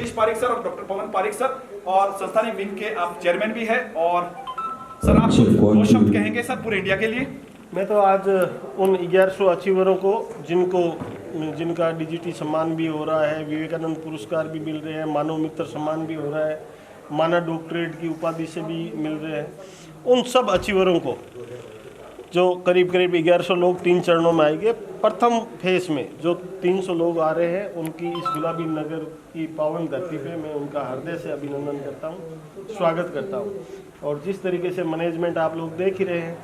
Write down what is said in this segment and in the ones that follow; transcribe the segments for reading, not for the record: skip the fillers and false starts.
Jagdish Pareek sir और doctor पवन Pareek sir, और संस्थानिक विंग के आप चेयरमैन भी है। और सर आप दो शब्द कहेंगे सर पूरे इंडिया के लिए। मैं तो आज उन 1100 अचीवरों को जिनका डीजीटी सम्मान भी हो रहा है, विवेकानंद पुरस्कार भी मिल रहे हैं, मानव मित्र सम्मान भी हो रहा है, मानव डॉक्टरेट की उपाधि से भी मिल रहे हैं, उन सब अचीवरों को जो करीब 1100 लोग 3 चरणों में आएंगे। प्रथम फेज में जो 300 लोग आ रहे हैं उनकी इस गुलाबी नगर की पावन धरती पे मैं उनका हृदय से अभिनंदन करता हूँ, स्वागत करता हूँ। और जिस तरीके से मैनेजमेंट आप लोग देख ही रहे हैं,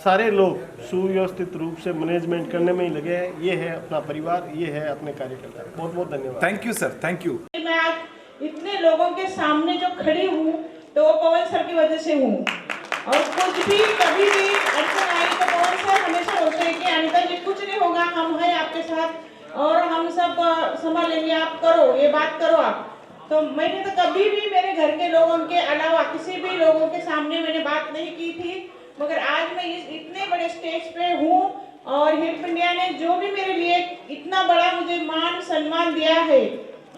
सारे लोग सुव्यवस्थित रूप से मैनेजमेंट करने में ही लगे हैं। ये है अपना परिवार, ये है अपने कार्यकर्ता। बहुत बहुत धन्यवाद। Thank you sir, thank you. मैं आज इतने लोगों के सामने जो खड़ी हूँ तो वो पवन सर की वजह से हूँ। और कुछ भी कभी भी अड़चन आई तो पवन सर हमेशा होते हैं कि अनिता जी कुछ नहीं होगा, हम हैं आपके साथ और हम सब संभाल लेंगे, आप करो, ये बात करो आप। तो मैंने तो कभी भी मेरे घर के लोगों के अलावा किसी भी लोगों के सामने मैंने बात नहीं की थी, मगर आज मैं इतने बड़े स्टेज पे हूँ और हेल्प इंडिया ने जो भी मेरे लिए इतना बड़ा मुझे मान सम्मान दिया है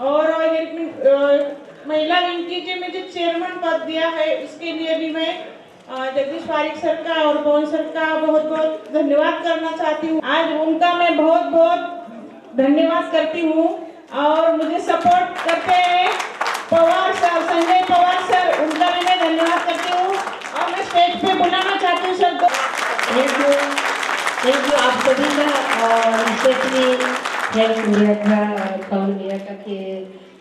और हेल्प महिला विंग की जो मुझे चेयरमैन पद दिया है, इसके लिए भी मैं जगदीश पारिक सर का और पवन सर का बहुत बहुत धन्यवाद करना चाहती हूँ। आज उनका मैं बहुत बहुत धन्यवाद करती हूँ और मुझे सपोर्ट करते हैं पवार सर, संजय पवार सर, उनका भी मैं धन्यवाद करती हूँ। और मैं स्टेज पे बुलाना चाहती हूँ सर। थैंक यू आप सभी का, और स्पेशली हेल्प इंडिया का, पवन इंडिया का कि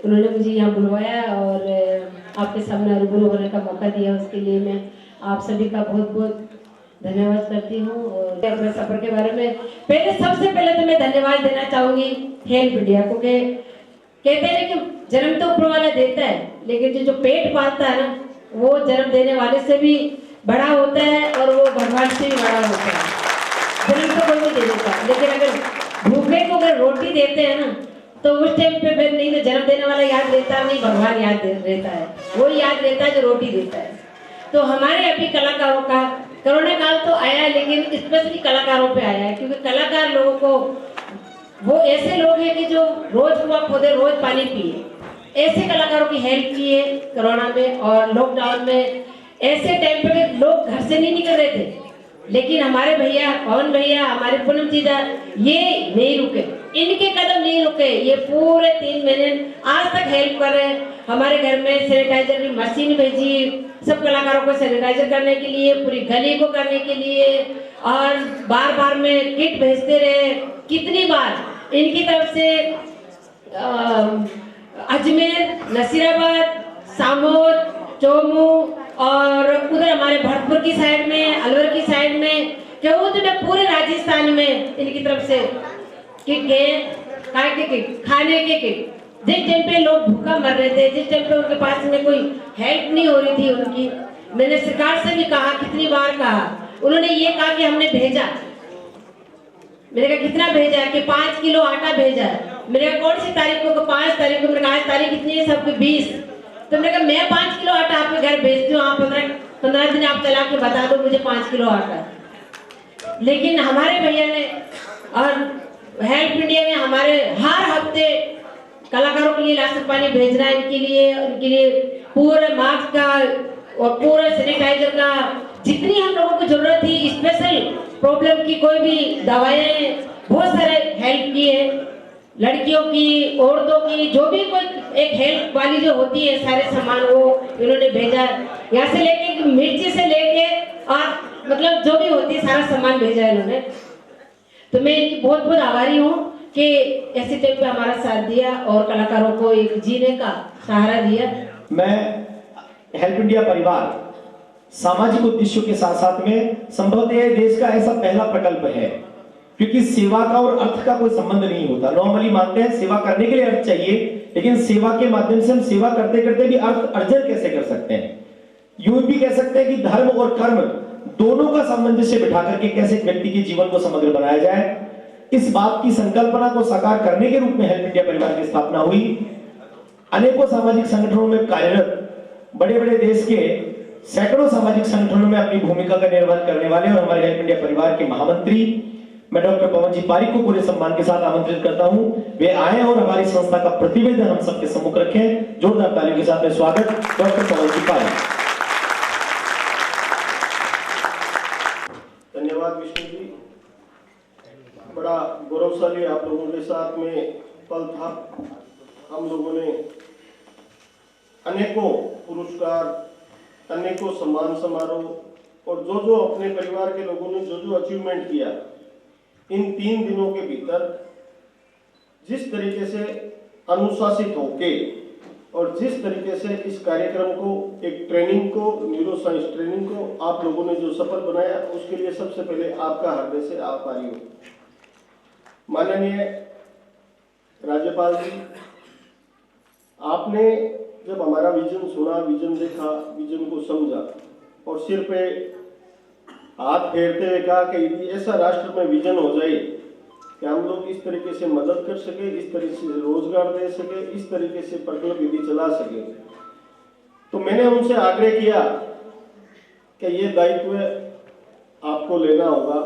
उन्होंने मुझे यहाँ बुलवाया और आपके सामने रूबरू होने का मौका दिया, उसके लिए मैं आप सभी का बहुत बहुत धन्यवाद करती हूँ। और अपने सफर के बारे में सबसे पहले तो मैं धन्यवाद देना चाहूँगी हेल्प इंडिया को। कहते हैं कि जन्म तो ऊपर वाला देता है, लेकिन जो पेट पालता है ना, वो जन्म देने वाले से भी बड़ा होता है और वो भगवान से भी बड़ा होता है। जन्म तो कोई नहीं दे देता, लेकिन अगर भूखे को अगर रोटी देते हैं ना, तो उस टाइम पे फिर नहीं तो जन्म देने वाला याद रहता नहीं, भगवान याद रहता है, वो याद रहता है जो रोटी देता है। तो हमारे अभी कलाकारों का कोरोना काल तो आया है, लेकिन स्पेशली कलाकारों पे आया है, क्योंकि कलाकार लोगों को वो ऐसे लोग हैं कि जो रोज कुआं खोदे रोज पानी पिए, ऐसे कलाकारों की हेल्प की है कोरोना में और लॉकडाउन में। ऐसे टाइम पे लोग घर से नहीं निकल रहे थे, लेकिन हमारे भैया पवन भैया, हमारे पूनम चीजा, ये नहीं रुके, इनके कदम नहीं रुके, ये पूरे 3 महीने आज तक हेल्प कर रहे हैं। हमारे घर में सैनिटाइजर की मशीन भेजी सब कलाकारों को सैनिटाइजर करने के लिए, पूरी गली को करने के लिए, और बार बार में किट भेजते रहे। कितनी बार इनकी तरफ से अजमेर, नसीराबाद, सामोद, चोमू और उधर हमारे भरतपुर की साइड में, अलवर की साइड में, कहूँ तो मैं पूरे राजस्थान में इनकी तरफ से किट गए, खाने के किट। जिस टाइम पे लोग भूखा मर रहे थे, जिस टाइम पे उनके पास में कोई हेल्प नहीं हो रही थी उनकी, मैंने सरकार से भी कहा, कितनी बार कहा, उन्होंने ये कहा कि हमने भेजा। मैंने कहा कितना भेजा है कि 5 किलो आटा भेजा है। मैंने कहा कौन सी तारीख को? 5 तारीख को। मैंने कहा आज तारीख कितनी है? सबके 20। तो मैंने कहा मैं 5 किलो आटा आपके घर भेजती हूँ, आप 15 दिन आप चला के बता दो मुझे 5 किलो आटा। लेकिन हमारे भैया ने और हेल्प इंडिया ने हमारे हर हफ्ते कलाकारों के लिए राशन पानी भेजना है, उनके लिए पूरे मास्क का और पूरे सैनिटाइजर का, जितनी हम लोगों को जरूरत थी, स्पेशल प्रॉब्लम की कोई भी दवाएं, बहुत सारे हेल्प की है। लड़कियों की, औरतों की, जो भी कोई एक हेल्प वाली जो होती है, सारे सामान वो इन्होंने भेजा। यहाँ से लेके मिर्ची से लेके और मतलब जो भी होती है सारा सामान भेजा है इन्होंने। तो मैं इनकी बहुत बहुत आभारी हूँ कि ऐसे टाइम पे हमारा साथ दिया और कलाकारों को एक जीने का सहारा दिया। मैं हेल्प इंडिया परिवार सामाजिक उद्देश्यों के साथ साथ में संभवतः देश का ऐसा पहला प्रकल्प है, क्योंकि सेवा का और अर्थ का कोई संबंध नहीं होता। नॉर्मली मानते हैं सेवा करने के लिए अर्थ चाहिए, लेकिन सेवा के माध्यम से हम सेवा करते करते भी अर्थ अर्जन कैसे कर सकते हैं। यूं भी कह सकते हैं कि धर्म और कर्म दोनों का सामंजस्य बिठा करके कैसे एक व्यक्ति के जीवन को समग्र बनाया जाए, इस बात की संकल्पना को साकार करने के रूप में हेल्प इंडिया परिवार की स्थापना हुई। अनेकों सामाजिक संगठनों में कार्यरत, बड़े बड़े देश के सैकड़ों सामाजिक संगठनों में अपनी भूमिका का निर्वहन करने वाले और हमारे हेल्प इंडिया परिवार के महामंत्री मैं डॉक्टर पवन जी पारिक को पूरे सम्मान के साथ आमंत्रित करता हूं, वे आए और हमारी संस्था का प्रतिवेदन हम सबके सम्मुख रखें। जोरदार तालियों के साथ में स्वागत डॉक्टर पवन जी पारिक। धन्यवाद विष्णु जी, बड़ा गौरवशाली आप लोगों के साथ में पल था। हम लोगों ने अनेकों पुरस्कार, अनेकों सम्मान समारोह और जो अपने परिवार के लोगों ने जो अचीवमेंट किया, इन 3 दिनों के भीतर जिस तरीके से अनुशासित होके और जिस तरीके से इस कार्यक्रम को, एक ट्रेनिंग को, न्यूरो साइंस ट्रेनिंग को आप लोगों ने जो सफल बनाया, उसके लिए सबसे पहले आपका हृदय से आभारी हूँ। माननीय राज्यपाल जी, आपने जब हमारा विजन सुना, विजन देखा, विजन को समझा और सिर पे हाथ फेरते हुए कहा कि यदि ऐसा राष्ट्र में विजन हो जाए कि हम लोग इस तरीके से मदद कर सके, इस तरीके से रोजगार दे सके, इस तरीके से प्रकल्प यदि चला सके, तो मैंने उनसे आग्रह किया कि ये दायित्व आपको लेना होगा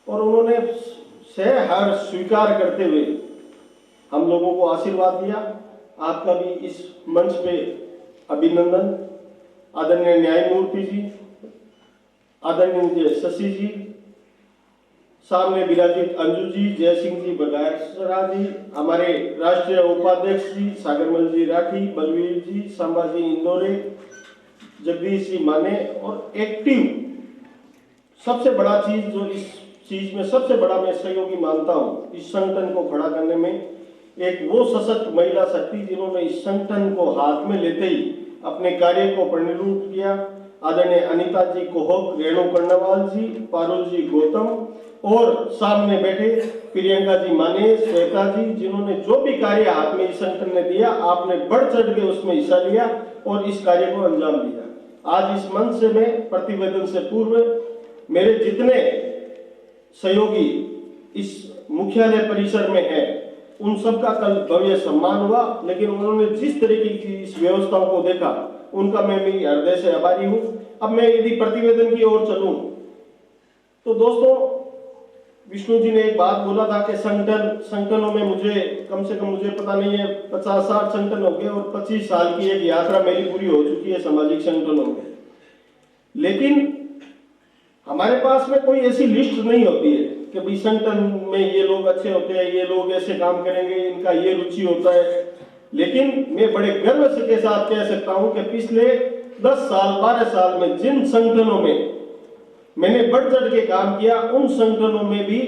और उन्होंने सहर्ष स्वीकार करते हुए हम लोगों को आशीर्वाद दिया। आपका भी इस मंच पे अभिनंदन। आदरणीय न्यायमूर्ति जी, आदरणीय शशि जी, सामने विराजित अंजू जी, जय सिंह जी बघासरा जी, हमारे राष्ट्रीय उपाध्यक्ष जी सागरमल जी राठी, बलवीर जी, संभाजी इंदौरे, जगदीश जी माने और एक्टिव, सबसे बड़ा चीज जो इस चीज में सबसे बड़ा मैं सहयोगी मानता हूं इस संगठन को खड़ा करने में, एक वो सशक्त महिला शक्ति जिन्होंने इस संगठन को हाथ में लेते ही अपने कार्य को परिणत किया। आदरणीय अनीता जी कोहक, रेणु कर्णवाल जी, पारुल जी गौतम और सामने बैठे प्रियंका जी माने, श्वेता जी, जिन्होंने जो भी कार्य हाथ में इस संगठन ने दिया, आपने बढ़ चढ़ के उसमें हिस्सा लिया और इस कार्य को अंजाम दिया। आज इस मंच से मैं प्रतिवेदन से पूर्व मेरे जितने सहयोगी इस मुख्यालय परिसर में हैं, उन सबका कल भव्य सम्मान हुआ, लेकिन उन्होंने जिस तरीके की इस व्यवस्थाओं को देखा, उनका मैं भी हृदय से आभारी हूं। अब मैं यदि प्रतिवेदन की ओर चलूं तो दोस्तों, विष्णु जी ने एक बात बोला था कि संगठनों में मुझे कम से कम, मुझे पता नहीं है, 50-60 संगठन हो गए और 25 साल की एक यात्रा मेरी पूरी हो चुकी है सामाजिक संगठनों में। लेकिन हमारे पास में कोई ऐसी लिस्ट नहीं होती है कि भाई संगठन में ये लोग अच्छे होते हैं, ये लोग ऐसे काम करेंगे, इनका ये रुचि होता है। लेकिन मैं बड़े गर्व से के साथ कह सकता हूं कि पिछले 10 साल 12 साल में जिन संगठनों में मैंने बढ़ चढ़ के काम किया, उन संगठनों में भी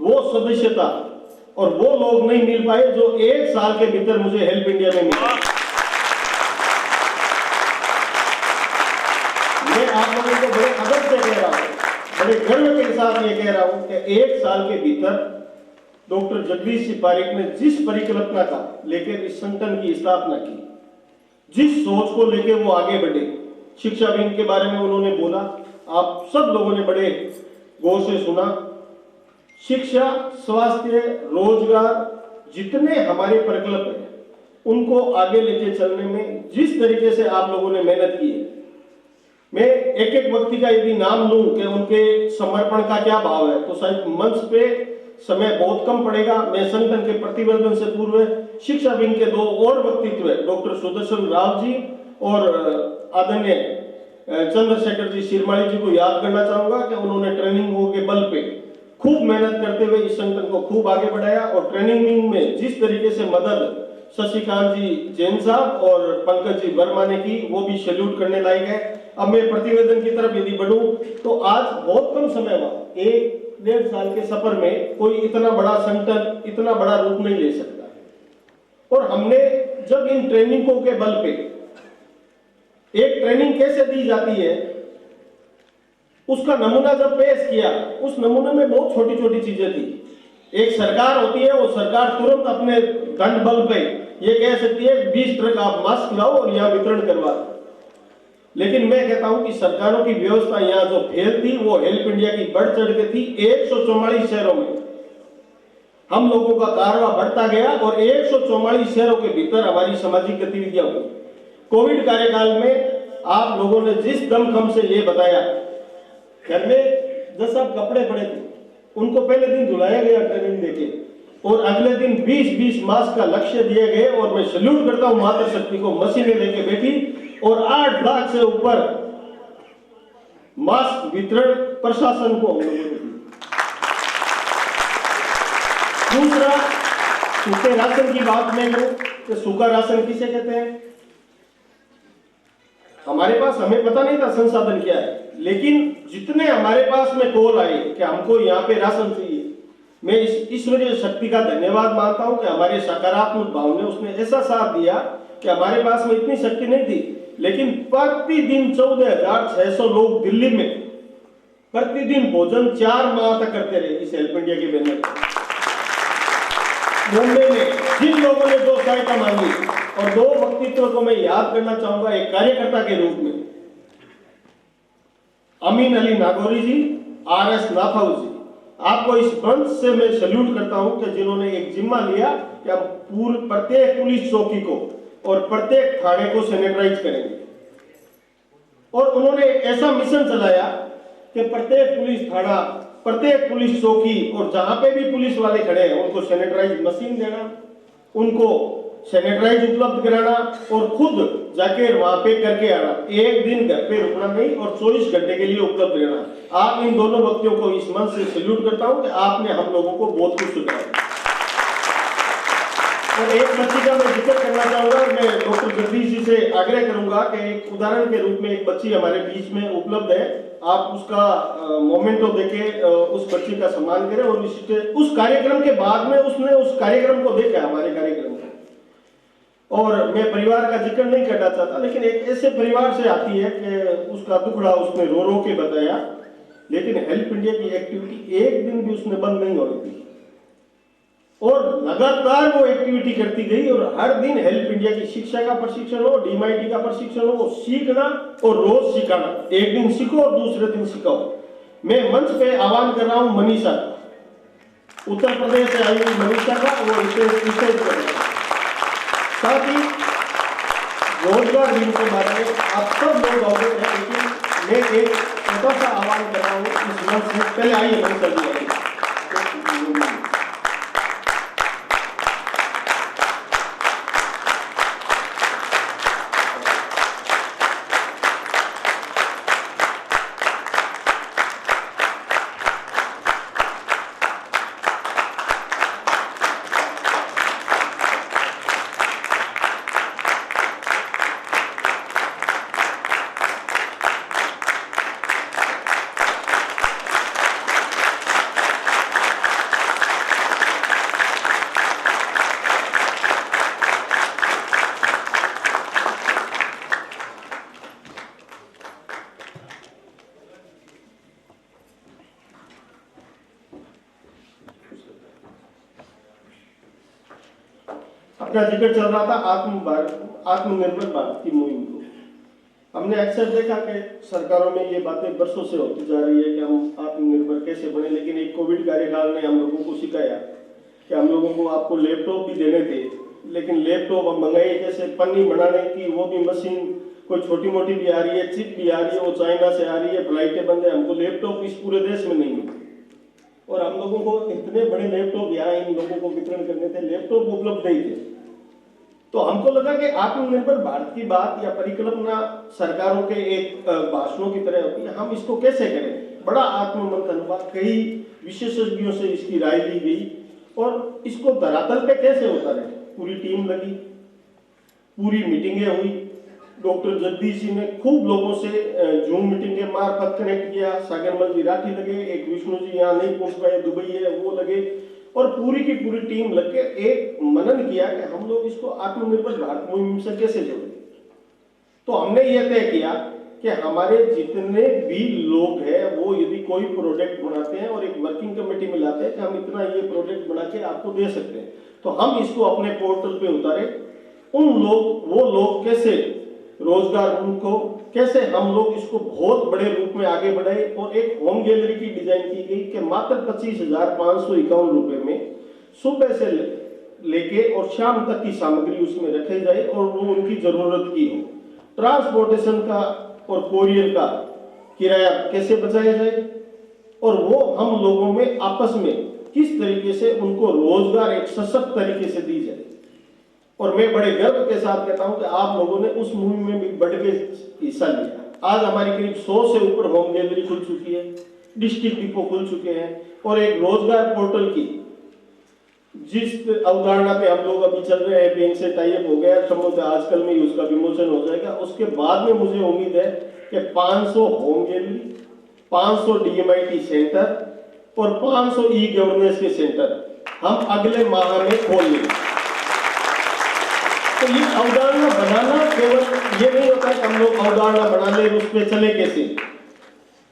वो सदस्यता और वो लोग नहीं मिल पाए जो 1 साल के भीतर मुझे हेल्प इंडिया में मिला। मैं आप लोगों को बड़े अदब से कह रहा हूं, बड़े गर्व के साथ ये कह रहा हूं कि 1 साल के भीतर डॉक्टर जगदीश सिंह पारिक ने जिस परिकल्पना का लेकर इस संगठन की स्थापना की, जिस सोच को लेकर वो आगे बढ़े, शिक्षा विंग के बारे में उन्होंने बोला, आप सब लोगों ने बड़े गौर से सुना। शिक्षा, स्वास्थ्य, रोजगार, जितने हमारे प्रकल्प हैं, उनको आगे लेके चलने में जिस तरीके से आप लोगों ने मेहनत की है, मैं एक एक व्यक्ति का यदि नाम लूं कि उनके समर्पण का क्या भाव है, तो शायद मंच पे समय बहुत कम पड़ेगा। मैं संगठन के प्रतिवेदन से पूर्व शिक्षा विंग के 2 और व्यक्तित्व है, डॉक्टर सुदर्शन राव जी और आदरणीय चंद्रशेखर जी शिरमाली जी को याद करना चाहूंगा कि उन्होंने ट्रेनिंग के बल पे खूब मेहनत करते हुए इस संगठन को खूब आगे बढ़ाया और ट्रेनिंग में जिस तरीके से मदद शशिकांत जी जैन साहब और पंकज जी वर्मा ने की, वो भी सैल्यूट करने लायक है। अब मैं प्रतिवेदन की तरफ यदि बढ़ूं तो आज बहुत कम समय हुआ, 1-1.5 साल के सफर में कोई इतना बड़ा संगठन इतना बड़ा रूप नहीं ले सकता। और हमने जब इन ट्रेनिंगों के बल पे, एक ट्रेनिंग कैसे दी जाती है उसका नमूना जब पेश किया, उस नमूने में बहुत छोटी छोटी चीजें थी। एक सरकार होती है, वो सरकार तुरंत अपने दंड बल पे ये कह सकती है 20 ट्रक आप मास्क लाओ और यहाँ वितरण करवा दो। लेकिन मैं कहता हूं कि सरकारों की व्यवस्था यहाँ जो फेल थी, वो हेल्प इंडिया की बढ़ चढ़ के थी। 144 शहरों में हम लोगों का कारवा बढ़ता गया और 144 शहरों के भीतर हमारी सामाजिक गतिविधियां हुई। कोविड कार्यकाल में आप लोगों ने जिस दमखम से ये बताया, घर में 10 कपड़े पड़े थे, उनको पहले दिन धुलाया गया ट्रेनिंग देके, और अगले दिन 20-20 मास्क का लक्ष्य दिए गए। और मैं सैल्यूट करता हूं मातृशक्ति को, मशीनें लेके बैठी और 8 लाख से ऊपर मास्क वितरण प्रशासन को हम लोगों ने दी। दूसरा, सूखे राशन की बात मैं करूं कि सूखा राशन किसे कहते हैं, हमारे पास हमें पता नहीं था संसाधन क्या है, लेकिन जितने हमारे पास में कॉल आए कि हमको यहाँ पे राशन चाहिए, मैं इस ईश्वरीय शक्ति का धन्यवाद मानता हूं कि हमारे सकारात्मक भाव ने उसने ऐसा साथ दिया कि हमारे पास में इतनी शक्ति नहीं थी, लेकिन प्रतिदिन 14,600 लोग दिल्ली में प्रतिदिन भोजन 4 माह तक करते रहे इस हेल्प इंडिया के बैनर पर। मुंबई में जिन लोगों ने जो सहायता मांगी, और 2 व्यक्तित्व को मैं याद करना चाहूंगा एक कार्यकर्ता के रूप में, अमीन अली नागौरी जी, RS नाथाऊ जी। आपको इस मंच से मैं सैल्यूट करता हूं कि जिन्होंने एक जिम्मा लिया कि हम प्रत्येक पुलिस चौकी को और प्रत्येक थाने को सैनिटाइज करेंगे, और उन्होंने एक ऐसा मिशन चलाया कि प्रत्येक पुलिस थाना, प्रत्येक पुलिस चौकी और जहां पे भी पुलिस वाले खड़े हैं उनको सैनिटाइज मशीन देना, उनको सैनिटाइज उपलब्ध कराना और खुद जाके वहां पे करके आना। एक दिन घर पे रुकना नहीं और 24 घंटे के लिए उपलब्ध रहना। आप इन दोनों व्यक्तियों को इस मंच से सैल्यूट करता हूं कि आपने हम लोगों को बहुत कुछ सुधारा। और एक बच्ची का मैं जिक्र करना चाहूंगा, मैं डॉक्टर जगदीश जी से आग्रह करूंगा कि एक उदाहरण के रूप में एक बच्ची हमारे बीच में उपलब्ध है, आप उसका मोमेंटो देके उस बच्ची का सम्मान करें। और उस कार्यक्रम के बाद में उसने उस कार्यक्रम को देखा, हमारे कार्यक्रम को, और मैं परिवार का जिक्र नहीं करना चाहता, लेकिन एक ऐसे परिवार से आती है कि उसका दुखड़ा उसने रो रो के बताया, लेकिन हेल्प इंडिया की एक्टिविटी एक दिन भी उसने बंद नहीं होने दी और लगातार वो एक्टिविटी करती गई। और हर दिन हेल्प इंडिया की शिक्षा का प्रशिक्षण हो, DMIT का प्रशिक्षण हो, सीखना और रोज सिखाना। एक दिन सीखो और दूसरे दिन सिखाओ। मैं मंच पे आह्वान कर रहा हूं मनीषा का, उत्तर प्रदेश से आई हुई मनीषा का, वो इसे कर रहे हैं। साथ ही रोजगार दिन के बारे में आप सब लोग अवगत हैं, लेकिन मैं एक छोटा सा आह्वान कर रहा हूँ इस मंच से। पहले आइए मंच कर दिया अपना जिक्र चल रहा था आत्मनिर्भर भारत की मुहिम को। हमने अक्सर देखा कि सरकारों में ये बातें बरसों से होती जा रही है कि हम आत्मनिर्भर कैसे बने, लेकिन एक कोविड कार्यकाल ने हम लोगों को सिखाया कि हम लोगों को आपको लैपटॉप भी देने थे, लेकिन लैपटॉप हम मंगाए जैसे पन्नी बनाने की वो भी मशीन कोई छोटी मोटी भी आ रही है, चिप भी आ रही है, वो चाइना से आ रही है, फ्लाइटें बंद है, हमको लैपटॉप इस पूरे देश में नहीं मिले। और हम लोगों को इतने बड़े लैपटॉप यहाँ इन लोगों को वितरण करने थे, लैपटॉप उपलब्ध नहीं थे। तो हमको लगा कि आत्मनिर्भर भारत की बात या परिकल्पना सरकारों के एक भाषणों की तरह होती है, हम इसको कैसे करें। बड़ा आत्ममंथन हुआ, कई विशेषज्ञों से इसकी राय ली गई और इसको धरातल पे कैसे उतारे। पूरी टीम लगी, पूरी मीटिंगें हुई, डॉक्टर जगदीश जी ने खूब लोगों से जूम मीटिंग के मार्फत कनेक्ट किया, सागरमल जी राठी लगे, एक विष्णु जी यहाँ नहीं पहुंच पाए, दुबई है वो लगे, और पूरी की पूरी टीम लग के एक मनन किया कि हम लोग इसको आत्मनिर्भर भारत मुहिम से कैसे जोड़ें। तो हमने ये तय किया कि हमारे जितने भी लोग हैं वो यदि कोई प्रोजेक्ट बनाते हैं और एक वर्किंग कमेटी में लाते हैं कि हम इतना ये प्रोजेक्ट बना के आपको दे सकते हैं, तो हम इसको अपने पोर्टल पे उतारे। वो लोग कैसे रोजगार, उनको कैसे हम लोग इसको बहुत बड़े रूप में आगे बढ़ाए। और एक होम गैलरी की डिजाइन की गई कि मात्र 25,551 रुपए में सुबह से लेके और शाम तक की सामग्री उसमें रखे जाए और वो उनकी जरूरत की हो। ट्रांसपोर्टेशन का और कोरियर का किराया कैसे बचाया जाए और वो हम लोगों में आपस में किस तरीके से उनको रोजगार एक सशक्त तरीके से दी जाए। और मैं बड़े गर्व के साथ कहता हूं कि आप लोगों ने उस मुहिम में भी बढ़ के हिस्सा लिया। आज हमारी करीब 100 से ऊपर होम गैलरी खुल चुकी है, डिस्ट्रिक्ट डिपो खुल चुके हैं, और एक रोजगार पोर्टल की जिस अवधारणा पे हम लोग अभी चल रहे हैं, बैंक से टाइप हो गया, संभवतः आजकल में ही उसका विमोचन हो जाएगा। उसके बाद में मुझे उम्मीद है कि 500 होम गैलरी, 500 DMIT सेंटर और 500 ई गवर्नेंस के सेंटर हम अगले माह में खोल लेंगे। तो ये अवधारणा बनाना केवल ये नहीं होता कि हम लोग अवधारणा बना ले उस पर चले कैसे।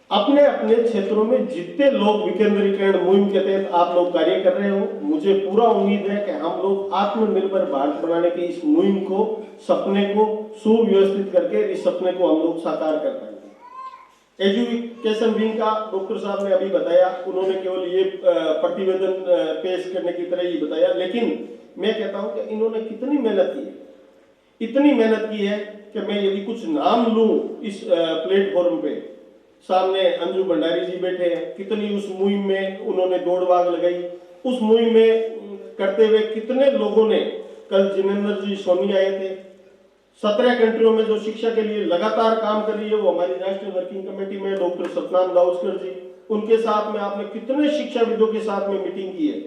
अपने अपने क्षेत्रों में जितने लोग विकेंद्रीकरण मुहिम के तहत आप लोग कार्य कर रहे हो, मुझे पूरा उम्मीद है कि हम लोग आत्मनिर्भर भारत बनाने की इस मुहिम को, सपने को सुव्यवस्थित करके इस सपने को हम लोग साकार कर पाएंगे। एजुकेशन विंग का डॉक्टर साहब ने अभी बताया, उन्होंने केवल ये प्रतिवेदन पेश करने की तरह ही बताया, लेकिन मैं कहता हूं कि इन्होंने कितनी मेहनत की है, इतनी मेहनत की है कि मैं यदि कुछ नाम लूं इस प्लेटफॉर्म पे, सामने अंजू भंडारी जी बैठे हैं, कितनी उस मुहिम में उन्होंने दौड़ भाग लगाई, उस मुहिम में करते हुए कितने लोगों ने, कल जिनेंद्र जी सोनी आए थे, 17 कंट्रियों में जो शिक्षा के लिए लगातार काम कर रही है वो हमारी नेशनल वर्किंग कमेटी में डॉक्टर सतनाम दाउस्कर जी, उनके साथ में आपने कितने शिक्षाविदों के साथ में मीटिंग की है।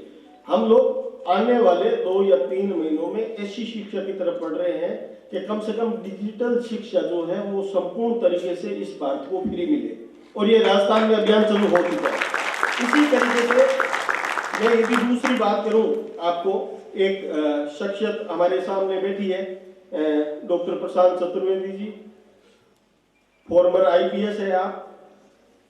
हम लोग आने वाले 2 या 3 महीनों में ऐसी शिक्षा की तरफ बढ़ रहे हैं कि कम से कम डिजिटल शिक्षा जो है वो संपूर्ण तरीके से इस भारत को फ्री मिले, और ये राजस्थान में अभियान चालू हो चुका है। इसी तरीके से मैं यदि दूसरी बात करूं, आपको एक शख्सियत हमारे सामने बैठी है, डॉक्टर प्रशांत चतुर्वेदी जी, फॉर्मर IPS है आप,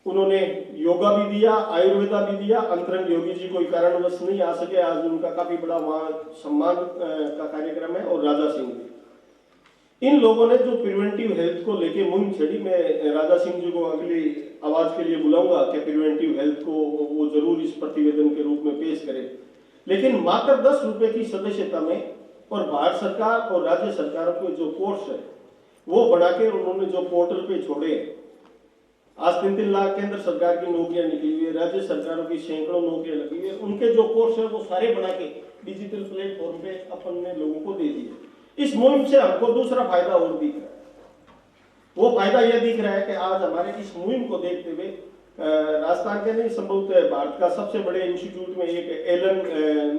उन्होंने योगा भी दिया, आयुर्वेदा भी दिया। अंतरंग योगी जी कोई कारणवश नहीं आ सके, आज उनका काफी बड़ा वहां सम्मान का कार्यक्रम है, और राजा सिंह जी, इन लोगों ने जो प्रिवेंटिव हेल्थ को लेके मुहिम छेड़ी। मैं राजा सिंह जी को अगली आवाज के लिए बुलाऊंगा कि प्रिवेंटिव हेल्थ को वो जरूर इस प्रतिवेदन के रूप में पेश करें। लेकिन मात्र 10 रुपए की सदस्यता में, और भारत सरकार और राज्य सरकारों के जो कोर्स है वो बढ़ा के उन्होंने जो पोर्टल पे छोड़े, आज 3-3 लाख केंद्र सरकार की नौकरियां निकली हुई है, राज्य सरकारों की सैकड़ों नौकरियां लगी हुई है, उनके जो कोर्स है वो सारे बना के डिजिटल प्लेटफॉर्म पे अपन ने लोगों को दे दिए। इस मुहिम से हमको दूसरा फायदा और दिख रहा है, वो फायदा यह दिख रहा है कि आज हमारे इस मुहिम को देखते हुए राजस्थान के नहीं, संभवतः भारत का सबसे बड़े इंस्टीट्यूट में एक एलन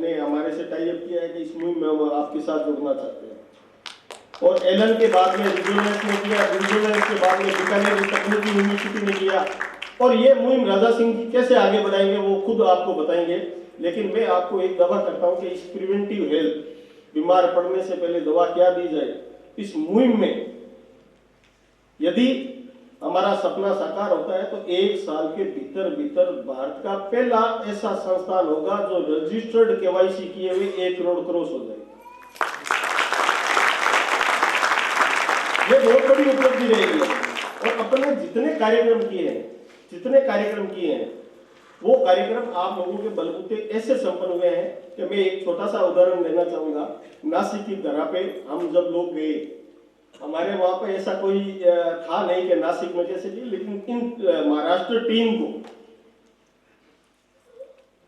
ने हमारे से टाई अप किया है कि इस मुहिम में हम आपके साथ जुड़ना चाहते हैं, और एलन के बाद में रिजोनेंस ने किया, रिजोनेंस के बाद में बीकानेर तकनीकी यूनिवर्सिटी ने किया, और ये मुहिम राजा सिंह जी कैसे आगे बढ़ाएंगे वो खुद आपको बताएंगे। लेकिन मैं आपको एक दावा करता हूं कि इस प्रिवेंटिव हेल्थ, बीमार पड़ने से पहले दवा क्या दी जाए, इस मुहिम में यदि हमारा सपना साकार होता है तो 1 साल के भीतर भीतर भारत का पहला ऐसा संस्थान होगा जो रजिस्टर्ड KYC किए हुए 1 करोड़ क्रॉस हो जाएगा। ये बहुत बड़ी उपलब्धि रहेगी। और अपने जितने कार्यक्रम किए हैं वो कार्यक्रम आप लोगों के बलबूते ऐसे संपन्न हुए हैं कि मैं एक छोटा सा उदाहरण देना चाहूंगा। नासिक की धरा पे हम जब लोग गए, हमारे वहां पे ऐसा कोई था नहीं कि नासिक में कैसे की, लेकिन इन महाराष्ट्र टीम को,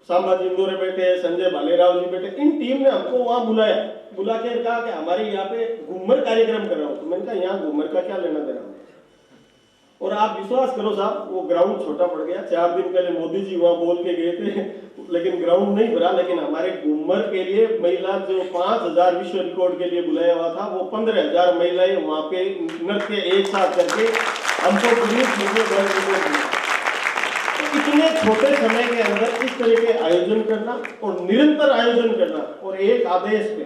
संभाजी इंदौरे बैठे, संजय भालेराव जी बैठे, इन टीम ने हमको वहां बुला के कहा कि हमारे यहाँ पे घूमर कार्यक्रम कर रहा हूं। तो मैंने कहा यहाँ घूमर का क्या लेना देना। और आप विश्वास करो साहब, वो ग्राउंड छोटा पड़ गया। 4 दिन पहले मोदी जी वहां बोल के गए थे, लेकिन ग्राउंड नहीं भरा। लेकिन हमारे घूमर के लिए महिला जो 5000 विश्व रिकॉर्ड के लिए बुलाया हुआ था, वो 15000 महिलाएं वहां पे नृत्य एक साथ करके हमको इतने छोटे समय के अंदर इस तरह के आयोजन करना और निरंतर आयोजन करना, और एक आदेश पे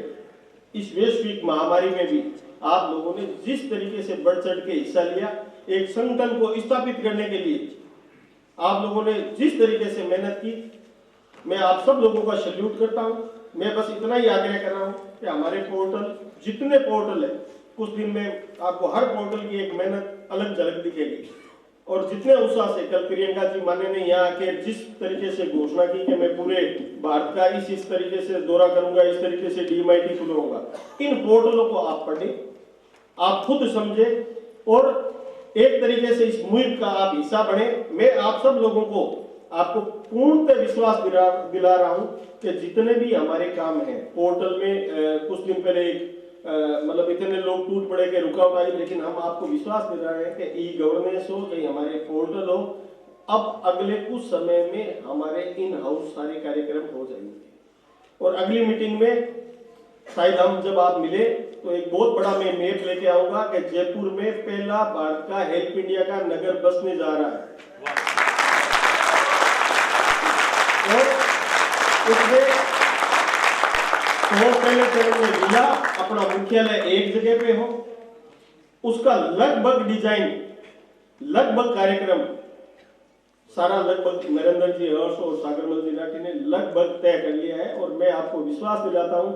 इस वैश्विक महामारी में भी आप लोगों ने जिस तरीके से बढ़ चढ़ के हिस्सा लिया, एक संगठन को स्थापित करने के लिए आप लोगों ने जिस तरीके से मेहनत की, मैं आप सब लोगों का सैल्यूट करता हूं। मैं बस इतना ही आग्रह कर रहा हूं कि हमारे पोर्टल, जितने पोर्टल है, कुछ दिन में आपको हर पोर्टल की एक मेहनत अलग झलक दिखेगी। और जितने उत्साह से कल प्रियंका जी माने ने यहाँ आके जिस तरीके से घोषणा की कि मैं पूरे भारत का इस तरीके से दौरा करूंगा, इस तरीके से DMIT खुलवाऊंगा, इन पोर्टलों को आप पढ़े, आप खुद समझे और एक तरीके से इस मुहिम का आप हिस्सा बने। मैं आप सब लोगों को आपको पूर्णतः विश्वास दिला रहा हूं कि जितने भी हमारे काम हैं पोर्टल में कुछ दिन पहले मतलब इतने लोग टूट पड़े के रुकावट आई, लेकिन हम आपको विश्वास दे रहे हैं कि ई गवर्नेंस हो चाहे हमारे पोर्टल हो, अब अगले कुछ समय में हमारे इन हाउस सारे कार्यक्रम हो जाएंगे। और अगली मीटिंग में शायद हम जब आप मिले तो एक बहुत बड़ा मैं मैप लेके आऊंगा कि जयपुर में पहला भारत का हेल्प इंडिया का नगर बसने जा रहा है। और उसमें तो पहले चरण में जिला अपना मुख्यालय एक जगह पे हो, उसका लगभग डिजाइन, लगभग कार्यक्रम सारा लगभग नरेंद्र जी हर्ष और सागरमल जी राठी ने लगभग तय कर लिया है। और मैं आपको विश्वास दिलाता हूं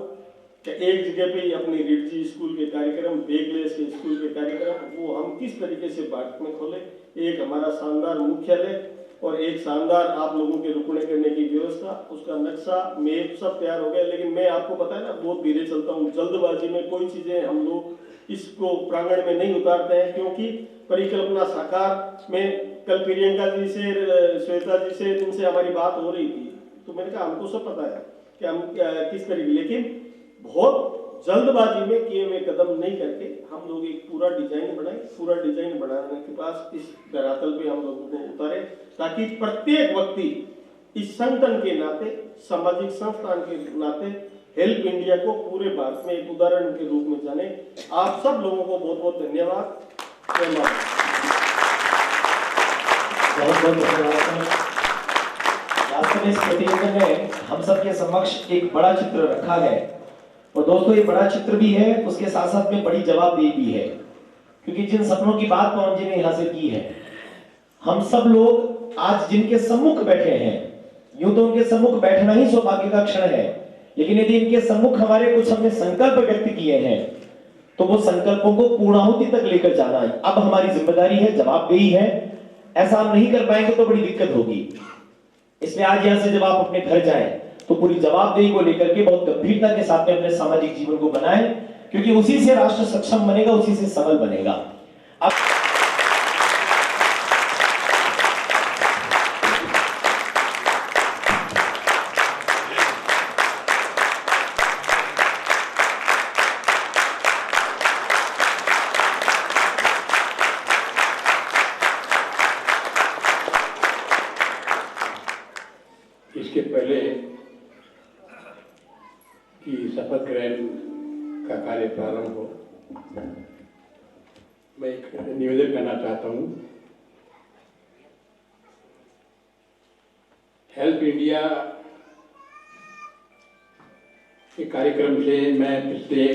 कि एक जगह पे ही अपनी रिडजी स्कूल के कार्यक्रम, बेगलेस के स्कूल के कार्यक्रम वो हम किस तरीके से भारत में खोले, एक हमारा शानदार मुख्यालय और एक शानदार आप लोगों के रुकने करने की व्यवस्था, उसका नक्शा मैप सब तैयार हो गया। लेकिन मैं आपको पता है ना, बहुत धीरे चलता हूँ, जल्दबाजी में कोई चीजें हम लोग इसको प्रांगण में नहीं उतारते हैं, क्योंकि परिकल्पना साकार में कल प्रियंका जी से, श्वेता जी से, इनसे हमारी बात हो रही थी, तो मैंने कहा हमको सब पता है कि हम किस तरीके, लेकिन बहुत जल्दबाजी में किए हुए कदम नहीं करके हम लोग एक पूरा डिजाइन बनाए, पूरा डिजाइन बनाने के पास इस धरातल पे हम लोगों को उतारे, ताकि प्रत्येक व्यक्ति इस संगठन के नाते, सामाजिक संस्थान के नाते हेल्प इंडिया को पूरे भारत में एक उदाहरण के रूप में जाने। आप सब लोगों को बहुत बहुत धन्यवाद। बहुत बहुत धन्यवाद। वास्तव में इस प्रतियोगिता में हम सब के समक्ष एक बड़ा चित्र रखा है, और दोस्तों ये बड़ा चित्र भी है, उसके साथ साथ में बड़ी जवाबदेही भी है, क्योंकि जिन सपनों की बात पवन जी ने यहाँ से की है, हम सब लोग आज जिनके सम्मुख बैठे हैं, यूं तो उनके सम्मुख बैठना ही सौभाग्य का क्षण है, लेकिन यदि इनके सम्मुख हमारे कुछ हमने संकल्प व्यक्त किए हैं तो वो संकल्पों को पूर्णाहुति तक लेकर जाना है अब हमारी जिम्मेदारी है, जवाबदेही है। ऐसा हम नहीं कर पाएंगे तो बड़ी दिक्कत होगी। इसलिए आज यहां से जब आप अपने घर जाएं तो पूरी जवाबदेही को लेकर के बहुत गंभीरता के साथ में अपने सामाजिक जीवन को बनाएं, क्योंकि उसी से राष्ट्र सक्षम बनेगा, उसी से सबल बनेगा। अब इसके पहले कि शपथ ग्रहण का कार्य प्रारंभ हो, मैं एक निवेदन करना चाहता हूँ। हेल्प इंडिया के कार्यक्रम से मैं पिछले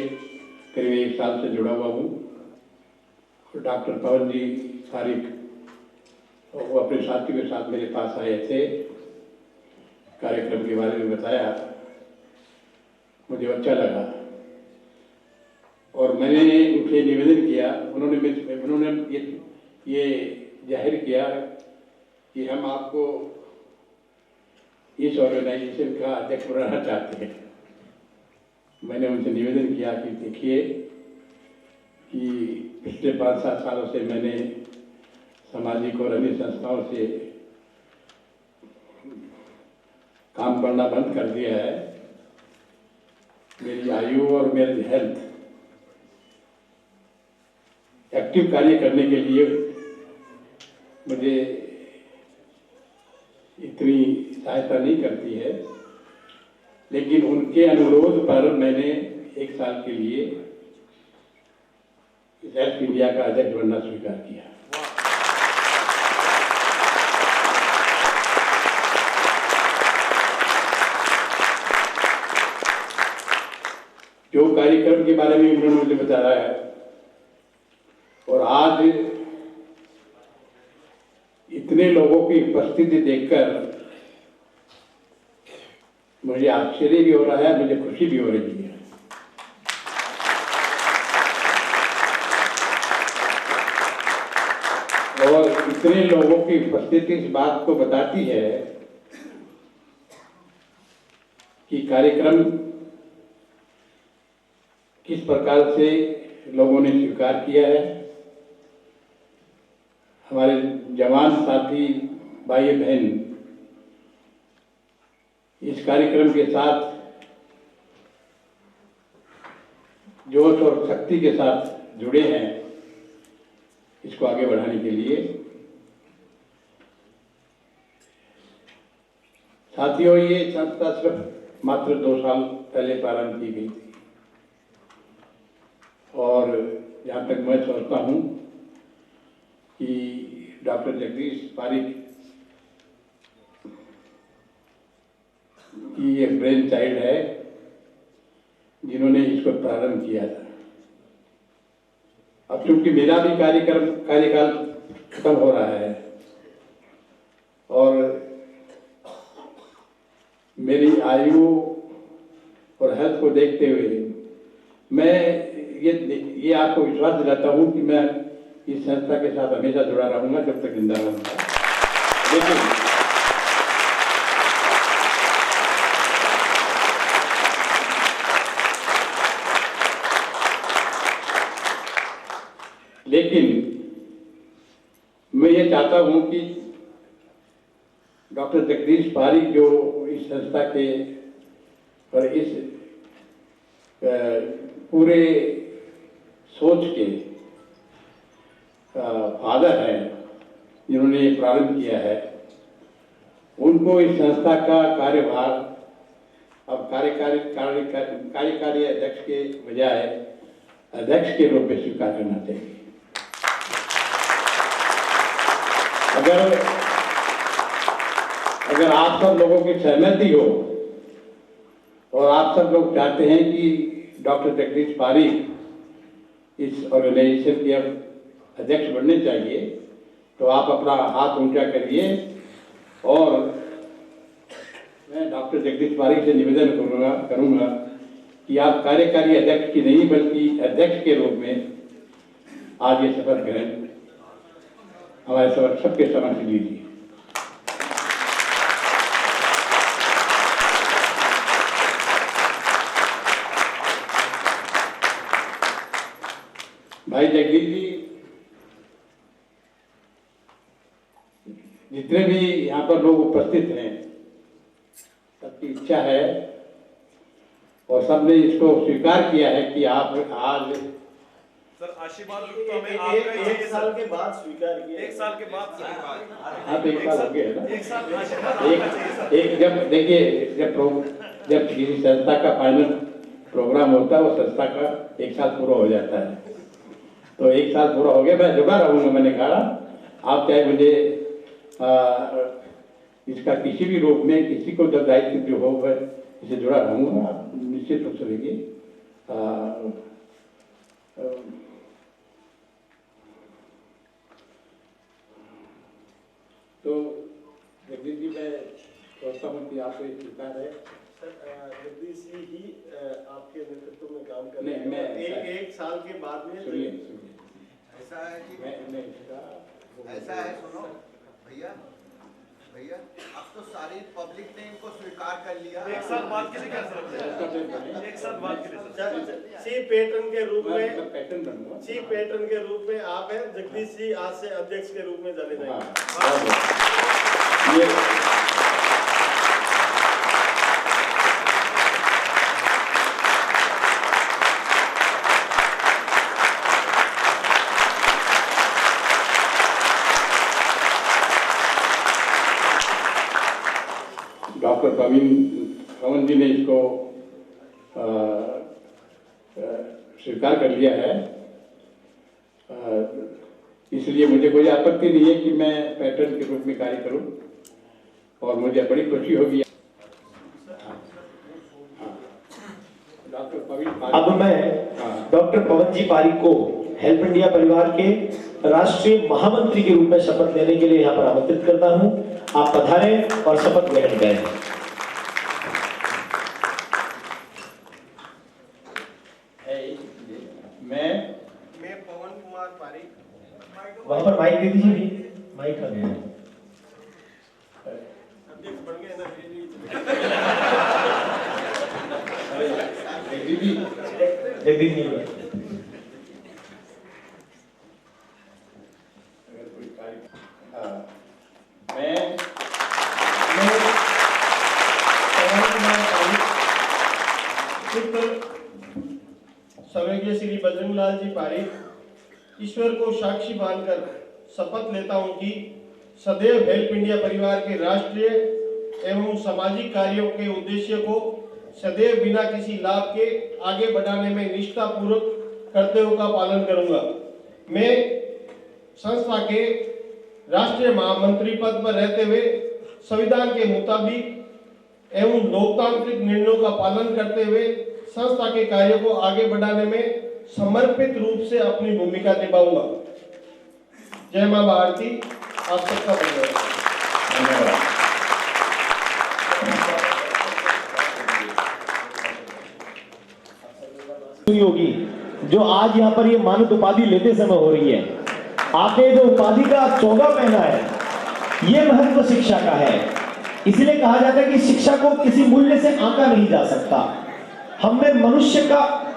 करीब 1 साल से जुड़ा हुआ हूँ, और डॉक्टर पवन जी तारिक वो अपने साथियों के साथ मेरे पास आए थे, कार्यक्रम के बारे में बताया, मुझे अच्छा लगा और मैंने उनसे निवेदन किया। उन्होंने ये जाहिर किया कि हम आपको इस ऑर्गेनाइजेशन का अध्यक्ष बनाना चाहते हैं। मैंने उनसे निवेदन किया कि देखिए कि पिछले 5-7 सालों से मैंने सामाजिक और अन्य संस्थाओं से काम करना बंद कर दिया है। मेरी आयु और मेरी हेल्थ एक्टिव कार्य करने के लिए मुझे इतनी सहायता नहीं करती है, लेकिन उनके अनुरोध पर मैंने 1 साल के लिए हेल्प इंडिया का अध्यक्ष बनना स्वीकार किया। जो कार्यक्रम के बारे में उन्होंने मुझे बताया है, और आज इतने लोगों की उपस्थिति देखकर मुझे आश्चर्य भी हो रहा है, मुझे खुशी भी हो रही है। और इतने लोगों की उपस्थिति इस बात को बताती है कि कार्यक्रम किस प्रकार से लोगों ने स्वीकार किया है। हमारे जवान साथी भाई बहन इस कार्यक्रम के साथ जोश और शक्ति के साथ जुड़े हैं इसको आगे बढ़ाने के लिए। साथियों, ये संस्था सिर्फ मात्र 2 साल पहले प्रारंभ की गई थी और जहाँ तक मैं सोचता हूँ कि डॉक्टर जगदीश पारिक की एक ब्रेन चाइल्ड है जिन्होंने इसको प्रारंभ किया था। अब चूंकि मेरा भी कार्यकाल खत्म हो रहा है और मेरी आयु और हेल्थ को देखते हुए मैं ये आपको विश्वास दिलाता हूँ कि मैं इस संस्था के साथ हमेशा जुड़ा रहूंगा जब तक जिंदा रहूंगा। लेकिन मैं ये चाहता हूं कि डॉक्टर जगदीश पारिक जो इस संस्था के और इस पूरे सोच के फादर हैं जिन्होंने ये प्रारंभ किया है, उनको इस संस्था का कार्यभार अब कार्यकारी अध्यक्ष के बजाय अध्यक्ष के रूप में स्वीकार करना चाहिए। अगर आप सब लोगों की सहमति हो और आप सब लोग चाहते हैं कि डॉक्टर जगदीश पारिक इस ऑर्गेनाइजेशन के अध्यक्ष बनने चाहिए, तो आप अपना हाथ ऊंचा करिए और मैं डॉक्टर जगदीश पारिक से निवेदन करूंगा कि आप कार्यकारी अध्यक्ष की नहीं बल्कि अध्यक्ष के रूप में आज ये शपथ ग्रहण हमारे सबके समक्ष लीजिए। भाई जगदीश जी, जितने भी यहाँ पर लोग उपस्थित हैं, सबकी इच्छा है और सबने इसको स्वीकार किया है कि आप आज सर आशीर्वाद तो हमें आपका एक साल के बाद स्वीकार किया। 1 साल के बाद आप 1 साल हो गए है ना। 1 साल आशीर्वाद एक जब देखिए जब किसी संस्था का फाइनल प्रोग्राम होता है वो संस्था का 1 साल पूरा हो जाता है, तो 1 साल पूरा हो गया, मैं जुड़ा रहूंगा। मैंने कहा आप चाहे मुझे इसका किसी भी रूप में किसी को जब दायित्व जो हो वह इसे जुड़ा रहूंगा, आप निश्चित रूप से देखिए। तो जगदीश जी, मैं सोचता हूँ कि आपको एक स्वीकार है। जगदीश जी ही आपके नेतृत्व में काम कर नहीं, रहे हैं। मैं एक साल के बाद में सुनिए ऐसा है कि मैं इसका ऐसा है, सुनो भैया, अब तो सारी पब्लिक ने इनको स्वीकार कर लिया। 1 साल बाद के लिए क्या सर? 1 साल बाद के लिए चीफ पेट्रन के रूप में पैटर्न बनूंगा। चीफ पेट्रन के रूप में आप हैं, जगदीश जी आज से अध्यक्ष के रूप में जाने जाएंगे। डॉक्टर पवन जी ने इसको स्वीकार कर लिया है, इसलिए मुझे कोई आपत्ति नहीं है कि मैं पैटर्न के रूप में कार्य करूं और मुझे बड़ी खुशी होगी। अब मैं डॉक्टर पवन जी पारिक को हेल्प इंडिया परिवार के राष्ट्रीय महामंत्री के रूप में शपथ लेने के लिए यहाँ पर आमंत्रित करता हूँ। आप पधारें और शपथ ग्रहण करें। मैं पवन कुमार पारिक वहां पर माइक दे दीजिए, माइक आ गया। अध्यक्ष बन गए ना। जगदीश जी मैं रामलाल जी पारिक ईश्वर को साक्षी मानकर शपथ लेता हूं कि सदैव हेल्प इंडिया परिवार के राष्ट्रीय एवं सामाजिक कार्यों के उद्देश्य को सदैव बिना किसी लाभ के आगे बढ़ाने में निष्ठापूर्वक कर्तव्यों का पालन करूंगा। मैं संस्था के राष्ट्रीय महामंत्री पद पर रहते हुए संविधान के मुताबिक एवं लोकतांत्रिक निर्णयों का पालन करते हुए संस्था के कार्यों को आगे बढ़ाने में समर्पित रूप से अपनी भूमिका निभाऊंगा। जय मां भारती। आप सबका धन्यवाद। होगी जो आज यहाँ पर ये मानद उपाधि लेते समय हो रही है। आपने जो उपाधि का चोगा पहना है ये महत्व शिक्षा का है। इसलिए कहा जाता है कि शिक्षा को किसी मूल्य से आंका नहीं जा सकता। हमें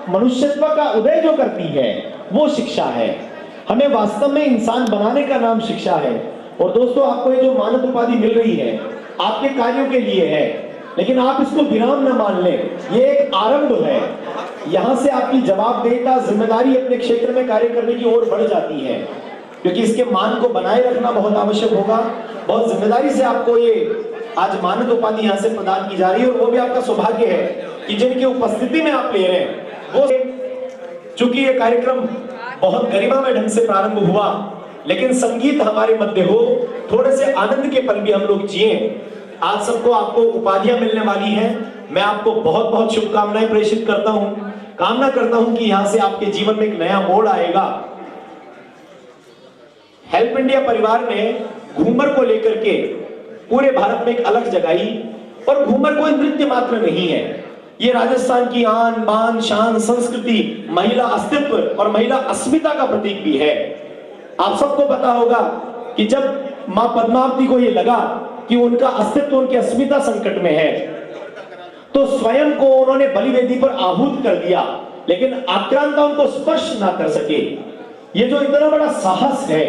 मनुष्यत्व का उदय जो करती है वो शिक्षा है। हमें वास्तव में इंसान बनाने का नाम शिक्षा है। और दोस्तों, आपको ये जो मानद उपाधि मिल रही है आपके कार्यों के लिए है, लेकिन आप इसको विराम न मान लें। ये एक आरंभ है। यहां से आपकी जवाबदेहिता, जिम्मेदारी अपने क्षेत्र में कार्य करने की ओर बढ़ जाती है, क्योंकि इसके मान को बनाए रखना बहुत आवश्यक होगा। बहुत जिम्मेदारी से आपको ये आज मानद उपाधि यहाँ से प्रदान की जा रही है, और वो भी आपका सौभाग्य है कि जिनकी उपस्थिति में आप ले रहे हैं वो, चूंकि ये कार्यक्रम बहुत गरिमामय ढंग से प्रारंभ हुआ, लेकिन संगीत हमारे मध्य हो, थोड़े से आनंद के पल भी हम लोग जिए। आज सबको आपको उपाधियां मिलने वाली हैं। मैं आपको बहुत बहुत शुभकामनाएं प्रेषित करता हूं। कामना करता हूं कि यहां से आपके जीवन में एक नया मोड़ आएगा। हेल्प इंडिया परिवार ने घूमर को लेकर के पूरे भारत में एक अलग जगाई, और घूमर कोई नृत्य मात्र नहीं है। ये राजस्थान की आन बान शान संस्कृति, महिला अस्तित्व और महिला अस्मिता का प्रतीक भी है। आप सबको पता होगा कि जब मां पद्मावती को ये लगा कि उनका अस्तित्व, उनकी अस्मिता संकट में है, तो स्वयं को उन्होंने बलिवेदी पर आहूत कर दिया, लेकिन आक्रांता उनको स्पर्श ना कर सके। ये जो इतना बड़ा साहस है,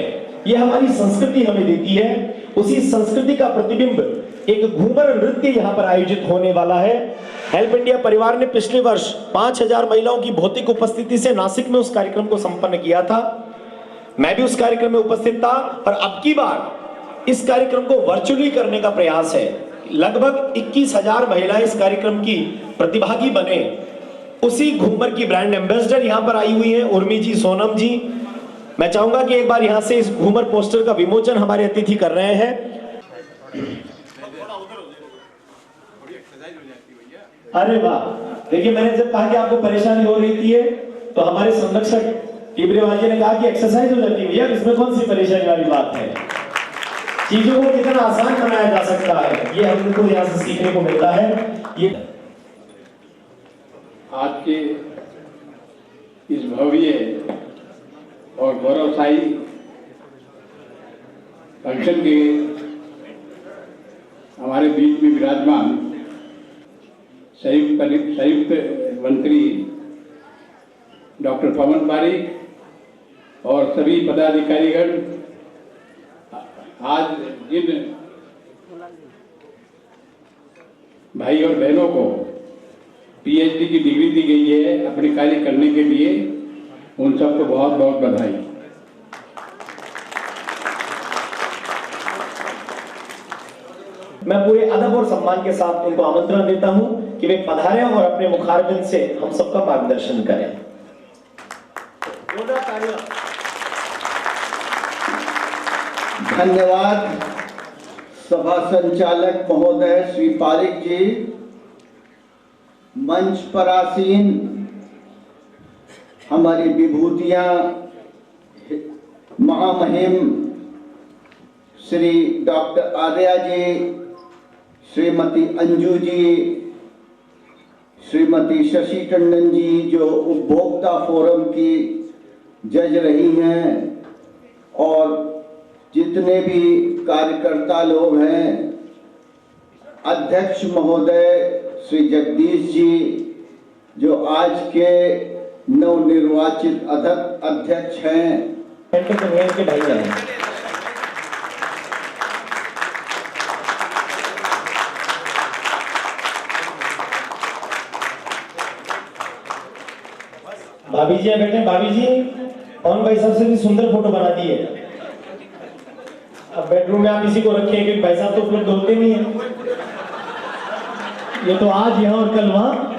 ये हमारी संस्कृति हमें देती है। उसी संस्कृति का प्रतिबिंब एक घूमर नृत्य यहाँ पर आयोजित होने वाला है। हेल्प इंडिया परिवार ने पिछले वर्ष 5000 महिलाओं की भौतिक उपस्थिति से नासिक में उस कार्यक्रम को संपन्न किया था। मैं भी उस कार्यक्रम में उपस्थित था, और अब की बार इस कार्यक्रम को वर्चुअली करने का प्रयास है। लगभग 21,000 महिलाएं इस कार्यक्रम की प्रतिभागी बने। उसी घूमर की ब्रांड एम्बेसडर यहाँ पर आई हुई है, उर्मी जी, सोनम जी। मैं चाहूंगा कि एक बार यहाँ से इस घूमर पोस्टर का विमोचन हमारे अतिथि कर रहे हैं। अरे वाह, देखिए, मैंने जब कहा कि आपको परेशानी हो रही है, तो हमारे संरक्षक टिबरेवाल जी ने कहा कि एक्सरसाइज हो जाती है। भैया, इसमें कौन सी परेशानी वाली बात है? चीजों को कितना आसान बनाया जा सकता है, ये हमको यहाँ से सीखने को मिलता है। ये आज के इस भव्य और गौरवशाली फंक्शन के हमारे बीच में विराजमान संयुक्त मंत्री डॉक्टर पवन पारिक और सभी पदाधिकारीगण, आज जिन भाई और बहनों को पीएचडी की डिग्री दी गई है अपने कार्य करने के लिए, उन सबको बहुत बहुत बधाई। मैं पूरे अदब और सम्मान के साथ उनको आमंत्रण देता हूं कि वे पधारें और अपने मुखारबिंद से हम सबका मार्गदर्शन करें। धन्यवाद सभा संचालक महोदय श्री पारिक जी, मंच पर आसीन हमारी विभूतियां महामहिम श्री डॉक्टर आर्या जी, श्रीमती अंजू जी, श्रीमती शशि टंडन जी जो उपभोक्ता फोरम की जज रही हैं, और जितने भी कार्यकर्ता लोग हैं, अध्यक्ष महोदय श्री जगदीश जी जो आज के नवनिर्वाचित अध्यक्ष हैं, के भाई हैं। भाभी जी बैठे, भाभी जी पवन भाई साहब से भी सुंदर फोटो बना दी है। अब बेडरूम में आप इसी को रखें क्योंकि भाई साहब तो उपलब्ध होते नहीं है, ये तो आज यहाँ और कल वहाँ